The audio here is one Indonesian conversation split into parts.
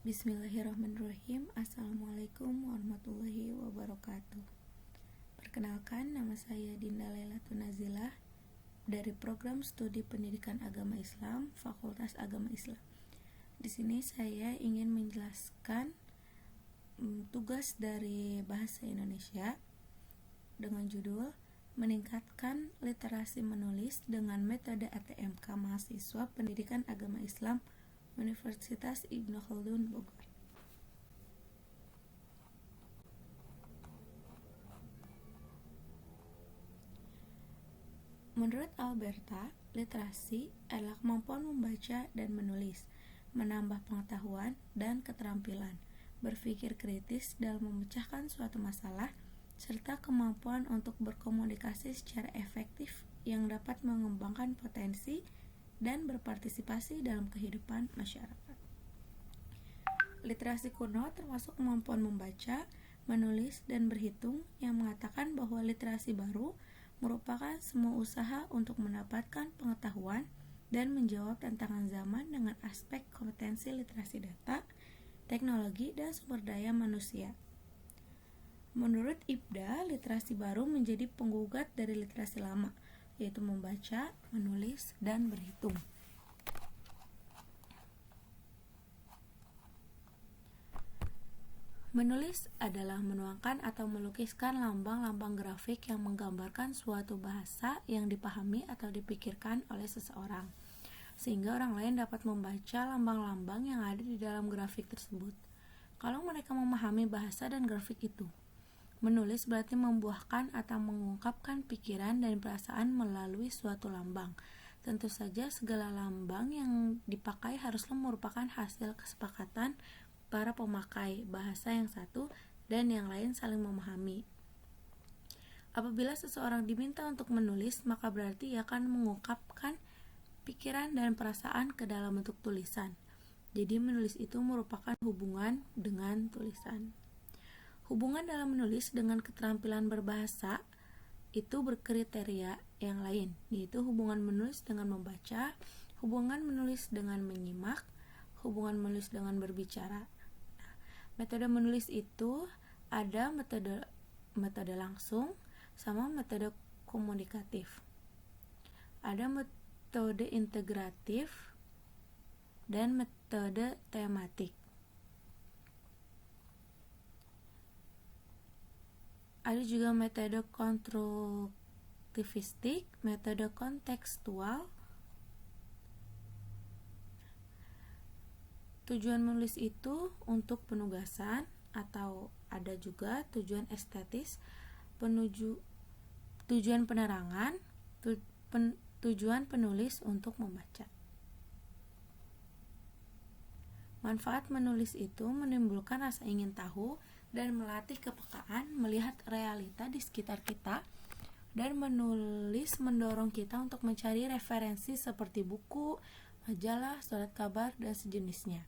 Bismillahirrahmanirrahim. Assalamualaikum warahmatullahi wabarakatuh. Perkenalkan, nama saya Dinda Lailatul Nazilah dari Program Studi Pendidikan Agama Islam, Fakultas Agama Islam. Di sini saya ingin menjelaskan tugas dari Bahasa Indonesia dengan judul Meningkatkan Literasi Menulis dengan Metode ATMK Mahasiswa Pendidikan Agama Islam Universitas Ibnu Khaldun Bogor. Menurut Alberta, literasi adalah kemampuan membaca dan menulis, menambah pengetahuan dan keterampilan, berpikir kritis dalam memecahkan suatu masalah, serta kemampuan untuk berkomunikasi secara efektif yang dapat mengembangkan potensi dan berpartisipasi dalam kehidupan masyarakat. Literasi kuno termasuk kemampuan membaca, menulis, dan berhitung yang mengatakan bahwa literasi baru merupakan semua usaha untuk mendapatkan pengetahuan dan menjawab tantangan zaman dengan aspek kompetensi literasi data, teknologi, dan sumber daya manusia. Menurut IPDA, literasi baru menjadi penggugat dari literasi lama, yaitu membaca, menulis, dan berhitung. Menulis adalah menuangkan atau melukiskan lambang-lambang grafik yang menggambarkan suatu bahasa yang dipahami atau dipikirkan oleh seseorang, sehingga orang lain dapat membaca lambang-lambang yang ada di dalam grafik tersebut. Kalau mereka memahami bahasa dan grafik itu, menulis berarti membuahkan atau mengungkapkan pikiran dan perasaan melalui suatu lambang. Tentu saja segala lambang yang dipakai haruslah merupakan hasil kesepakatan para pemakai bahasa yang satu dan yang lain saling memahami. Apabila seseorang diminta untuk menulis, maka berarti ia akan mengungkapkan pikiran dan perasaan ke dalam bentuk tulisan. Jadi menulis itu merupakan hubungan dengan tulisan. Hubungan dalam menulis dengan keterampilan berbahasa itu berkriteria yang lain, yaitu hubungan menulis dengan membaca, hubungan menulis dengan menyimak, hubungan menulis dengan berbicara. Nah, metode menulis itu ada metode langsung sama metode komunikatif. Ada metode integratif dan metode tematik. Ada juga metode konstruktivistik, metode kontekstual. Tujuan menulis itu untuk penugasan atau ada juga tujuan estetis, tujuan penerangan, tujuan penulis untuk membaca. Manfaat menulis itu menimbulkan rasa ingin tahu dan melatih kepekaan melihat realita di sekitar kita, dan menulis mendorong kita untuk mencari referensi seperti buku, majalah, surat kabar, dan sejenisnya.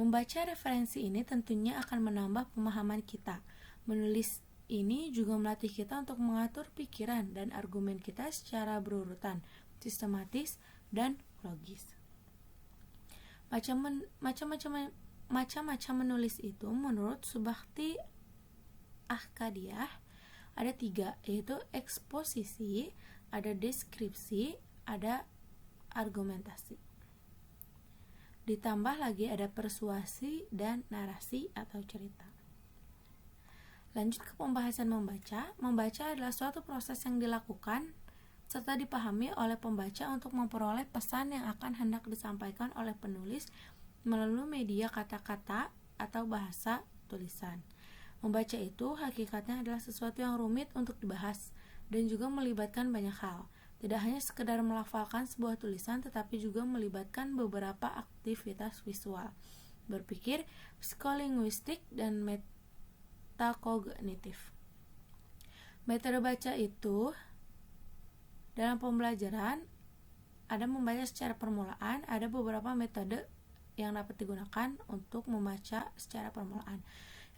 Membaca referensi ini tentunya akan menambah pemahaman kita. Menulis ini juga melatih kita untuk mengatur pikiran dan argumen kita secara berurutan, sistematis, dan logis. Macam-macam menulis itu menurut Subakti Ahkadiah ada 3, yaitu eksposisi, ada deskripsi, ada argumentasi. Ditambah lagi ada persuasi dan narasi atau cerita. Lanjut ke pembahasan membaca. Membaca adalah suatu proses yang dilakukan serta dipahami oleh pembaca untuk memperoleh pesan yang akan hendak disampaikan oleh penulis melalui media kata-kata atau bahasa tulisan. Membaca itu hakikatnya adalah sesuatu yang rumit untuk dibahas dan juga melibatkan banyak hal. Tidak hanya sekedar melafalkan sebuah tulisan, tetapi juga melibatkan beberapa aktivitas visual, berpikir, psikolinguistik, dan metakognitif. Metode baca itu dalam pembelajaran ada membaca secara permulaan, ada beberapa metode yang dapat digunakan untuk membaca secara permulaan.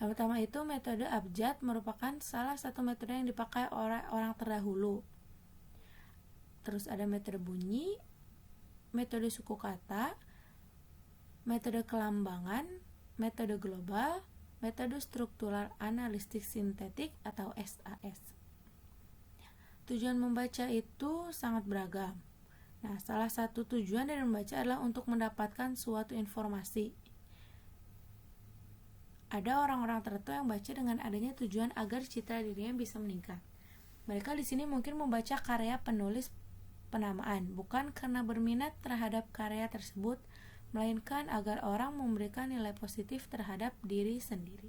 Yang pertama itu metode abjad, merupakan salah satu metode yang dipakai oleh orang terdahulu. Terus ada metode bunyi, metode suku kata, metode kelambangan, metode global, metode struktural analistik sintetik atau SAS. Tujuan membaca itu sangat beragam. Nah, salah satu tujuan dari membaca adalah untuk mendapatkan suatu informasi. Ada orang-orang tertentu yang baca dengan adanya tujuan agar citra dirinya bisa meningkat. Mereka di sini mungkin membaca karya penulis penamaan, bukan karena berminat terhadap karya tersebut, melainkan agar orang memberikan nilai positif terhadap diri sendiri.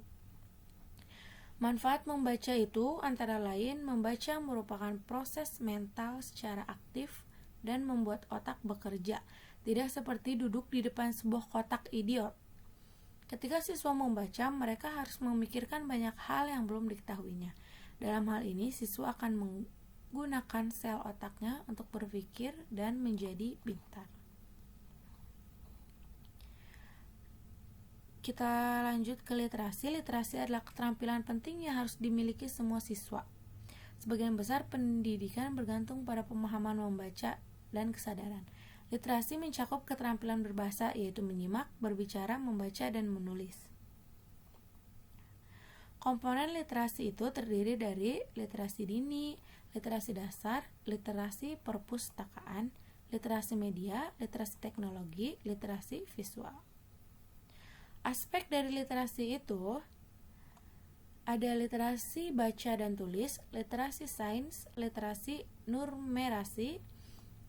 Manfaat membaca itu antara lain membaca merupakan proses mental secara aktif dan membuat otak bekerja, tidak seperti duduk di depan sebuah kotak idiot. Ketika siswa membaca, mereka harus memikirkan banyak hal yang belum diketahuinya. Dalam hal ini, siswa akan menggunakan sel otaknya untuk berpikir dan menjadi pintar. Kita lanjut ke literasi. Literasi adalah keterampilan penting yang harus dimiliki semua siswa. Sebagian besar pendidikan bergantung pada pemahaman membaca dan kesadaran. Literasi mencakup keterampilan berbahasa, yaitu menyimak, berbicara, membaca, dan menulis. Komponen literasi itu terdiri dari literasi dini, literasi dasar, literasi perpustakaan, literasi media, literasi teknologi, literasi visual. Aspek dari literasi itu ada literasi baca dan tulis, literasi sains, literasi numerasi,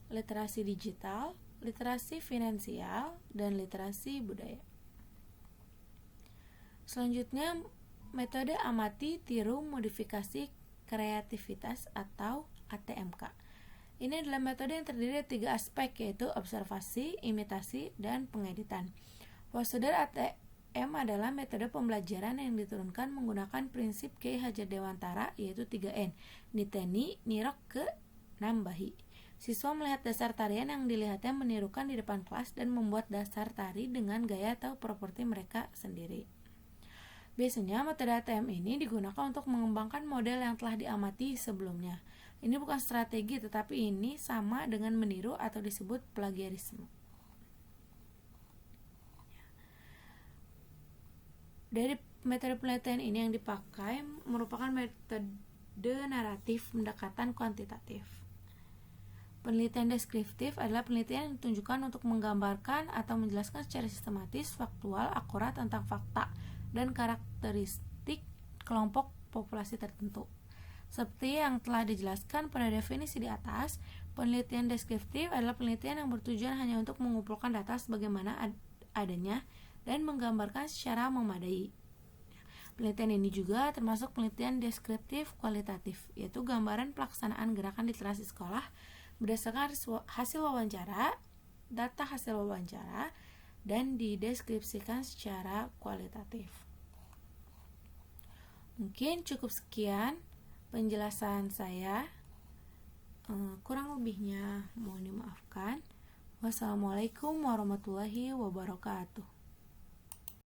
literasi digital, literasi finansial, dan literasi budaya. Selanjutnya, metode amati, tiru, modifikasi, kreativitas atau ATMK. Ini adalah metode yang terdiri dari 3 aspek, yaitu observasi, imitasi, dan pengeditan. Prosedur ATM adalah metode pembelajaran yang diturunkan menggunakan prinsip Ki Hajar Dewantara, yaitu 3N, niteni, nirok, ke, nambahi. Siswa melihat dasar tarian yang dilihatnya menirukan di depan kelas dan membuat dasar tari dengan gaya atau properti mereka sendiri. Biasanya metode ATM ini digunakan untuk mengembangkan model yang telah diamati sebelumnya. Ini bukan strategi, tetapi ini sama dengan meniru atau disebut plagiarisme. Dari metode penelitian ini yang dipakai merupakan metode naratif pendekatan kuantitatif. Penelitian deskriptif adalah penelitian yang ditunjukkan untuk menggambarkan atau menjelaskan secara sistematis, faktual, akurat tentang fakta dan karakteristik kelompok populasi tertentu. Seperti yang telah dijelaskan pada definisi di atas, penelitian deskriptif adalah penelitian yang bertujuan hanya untuk mengumpulkan data sebagaimana adanya dan menggambarkan secara memadai. Penelitian ini juga termasuk penelitian deskriptif kualitatif, yaitu gambaran pelaksanaan gerakan literasi sekolah berdasarkan hasil wawancara, data hasil wawancara, dan dideskripsikan secara kualitatif. Mungkin cukup sekian penjelasan saya. Kurang lebihnya mohon dimaafkan. Wassalamualaikum warahmatullahi wabarakatuh.